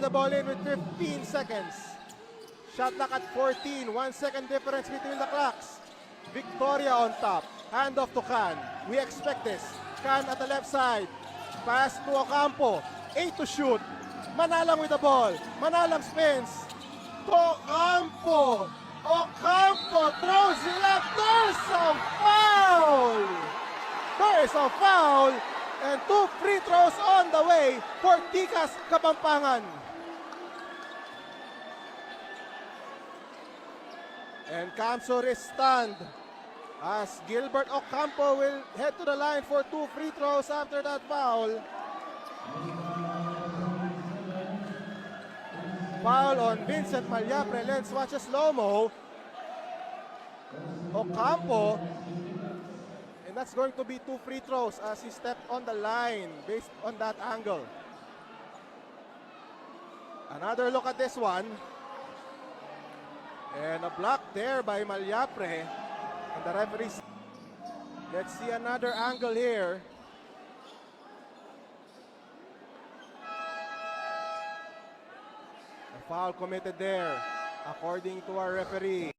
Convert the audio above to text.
the ball in with 15 seconds. Shot clock at 14. 1 second difference between the clocks. Victoria on top. Handoff to Khan. We expect this. Khan at the left side. Pass to Ocampo. 8 to shoot. Manalang with the ball. Manalang spins. To Ocampo. Ocampo throws it up. There's a foul. There is a foul. And 2 free throws on the way for Tikas Kapampangan. And Kamsur is stunned as Gilbert Ocampo will head to the line for 2 free throws after that foul. Foul on Vincent Malyapre. Let's watch a slow-mo. Ocampo, and that's going to be 2 free throws as he stepped on the line based on that angle. Another look at this one. And a block there by Malyapre. And the referee. Let's see another angle here. A foul committed there, according to our referee.